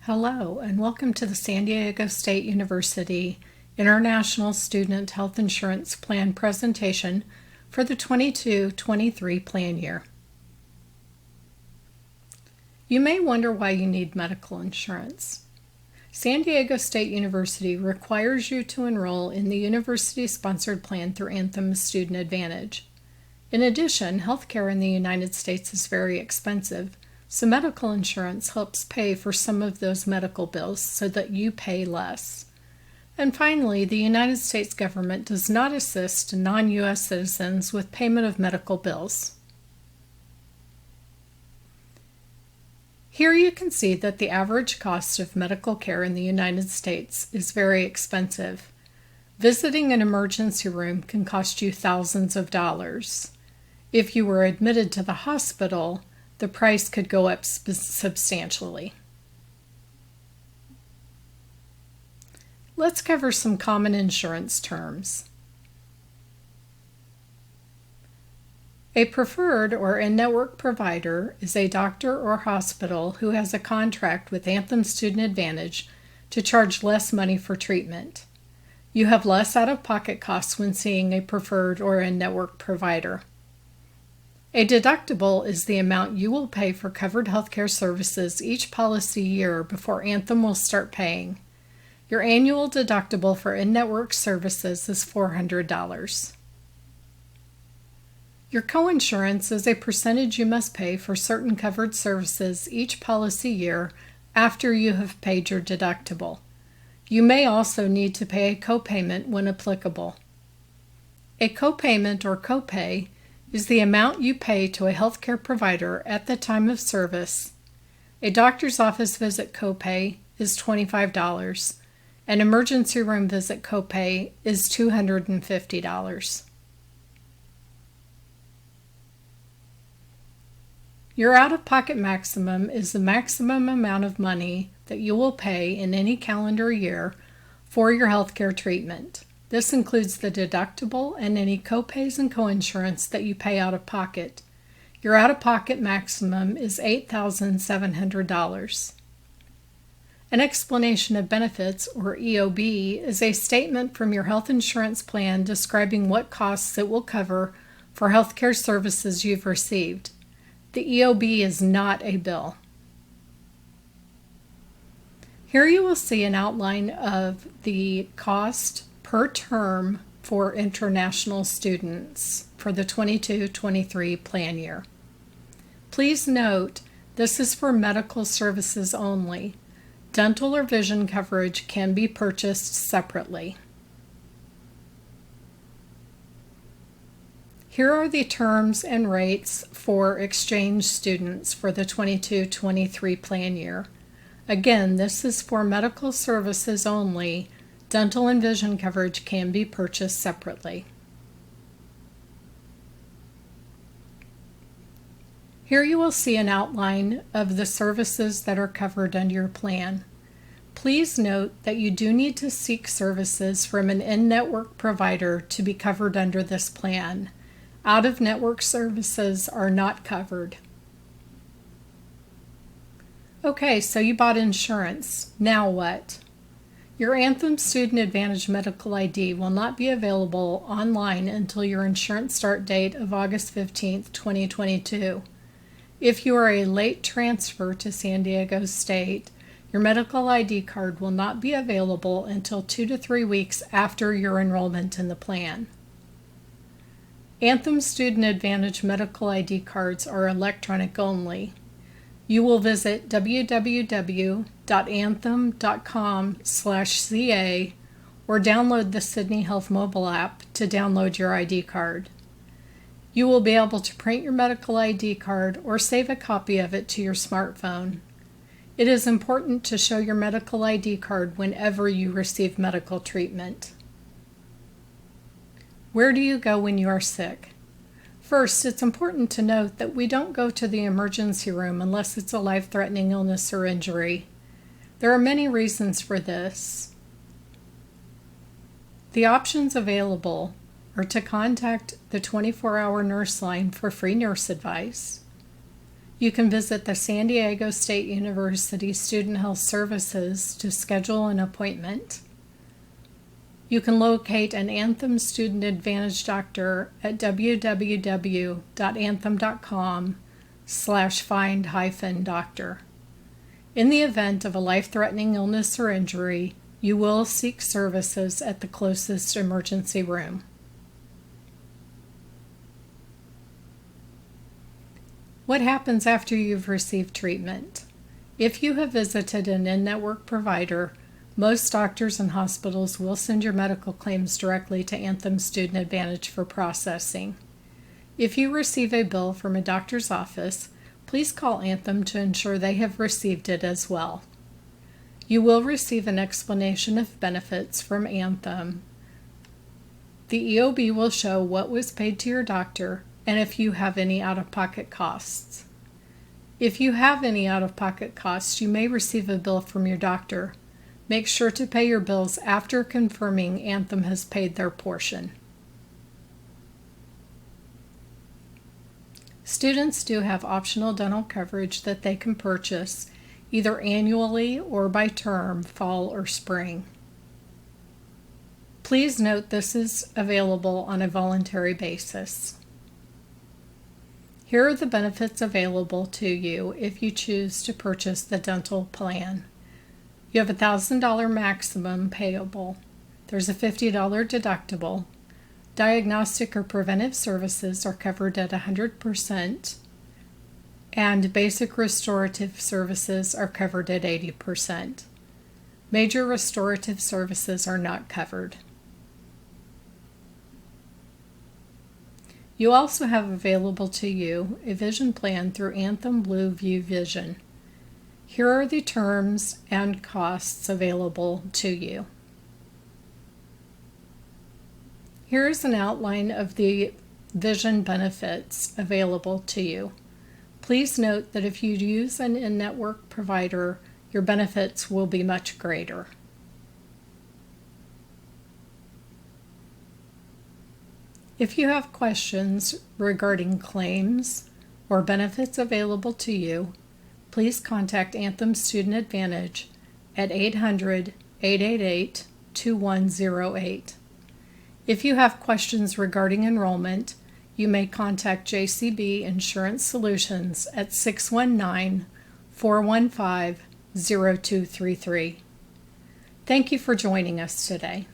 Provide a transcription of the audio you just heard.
Hello, and welcome to the San Diego State University International Student Health Insurance Plan presentation for the 22-23 plan year. You may wonder why you need medical insurance. San Diego State University requires you to enroll in the university-sponsored plan through Anthem Student Advantage. In addition, healthcare in the United States is very expensive, so medical insurance helps pay for some of those medical bills so that you pay less. And finally, the United States government does not assist non-U.S. citizens with payment of medical bills. Here you can see that the average cost of medical care in the United States is very expensive. Visiting an emergency room can cost you thousands of dollars. If you were admitted to the hospital, the price could go up substantially. Let's cover some common insurance terms. A preferred or in-network provider is a doctor or hospital who has a contract with Anthem Student Advantage to charge less money for treatment. You have less out-of-pocket costs when seeing a preferred or in-network provider. A deductible is the amount you will pay for covered healthcare services each policy year before Anthem will start paying. Your annual deductible for in-network services is $400. Your coinsurance is a percentage you must pay for certain covered services each policy year after you have paid your deductible. You may also need to pay a copayment when applicable. A copayment or copay is the amount you pay to a healthcare provider at the time of service. A doctor's office visit copay is $25. An emergency room visit copay is $250. Your out-of-pocket maximum is the maximum amount of money that you will pay in any calendar year for your healthcare treatment. This includes the deductible and any copays and coinsurance that you pay out of pocket. Your out-of-pocket maximum is $8,700. An explanation of benefits, or EOB, is a statement from your health insurance plan describing what costs it will cover for healthcare services you've received. The EOB is not a bill. Here you will see an outline of the cost per term for international students for the 22-23 plan year. Please note, this is for medical services only. Dental or vision coverage can be purchased separately. Here are the terms and rates for exchange students for the 22-23 plan year. Again, this is for medical services only. Dental and vision coverage can be purchased separately. Here you will see an outline of the services that are covered under your plan. Please note that you do need to seek services from an in-network provider to be covered under this plan. Out-of-network services are not covered. Okay, so you bought insurance. Now what? Your Anthem Student Advantage Medical ID will not be available online until your insurance start date of August 15, 2022. If you are a late transfer to San Diego State, your medical ID card will not be available until 2 to 3 weeks after your enrollment in the plan. Anthem Student Advantage medical ID cards are electronic only. You will visit www.anthem.com/CA or download the Sydney Health mobile app to download your ID card. You will be able to print your medical ID card or save a copy of it to your smartphone. It is important to show your medical ID card whenever you receive medical treatment. Where do you go when you are sick? First, it's important to note that we don't go to the emergency room unless it's a life-threatening illness or injury. There are many reasons for this. The options available are to contact the 24-hour nurse line for free nurse advice. You can visit the San Diego State University Student Health Services to schedule an appointment. You can locate an Anthem Student Advantage doctor at www.anthem.com/find-doctor. In the event of a life-threatening illness or injury, you will seek services at the closest emergency room. What happens after you've received treatment? If you have visited an in-network provider, most doctors and hospitals will send your medical claims directly to Anthem Student Advantage for processing. If you receive a bill from a doctor's office, please call Anthem to ensure they have received it as well. You will receive an explanation of benefits from Anthem. The EOB will show what was paid to your doctor and if you have any out-of-pocket costs. If you have any out-of-pocket costs, you may receive a bill from your doctor. Make sure to pay your bills after confirming Anthem has paid their portion. Students do have optional dental coverage that they can purchase either annually or by term, fall or spring. Please note this is available on a voluntary basis. Here are the benefits available to you if you choose to purchase the dental plan. You have a $1,000 maximum payable. There's a $50 deductible. Diagnostic or preventive services are covered at 100%, and basic restorative services are covered at 80%. Major restorative services are not covered. You also have available to you a vision plan through Anthem Blue View Vision. Here are the terms and costs available to you. Here is an outline of the vision benefits available to you. Please note that if you use an in-network provider, your benefits will be much greater. If you have questions regarding claims or benefits available to you, please contact Anthem Student Advantage at 800-888-2108. If you have questions regarding enrollment, you may contact JCB Insurance Solutions at 619-415-0233. Thank you for joining us today.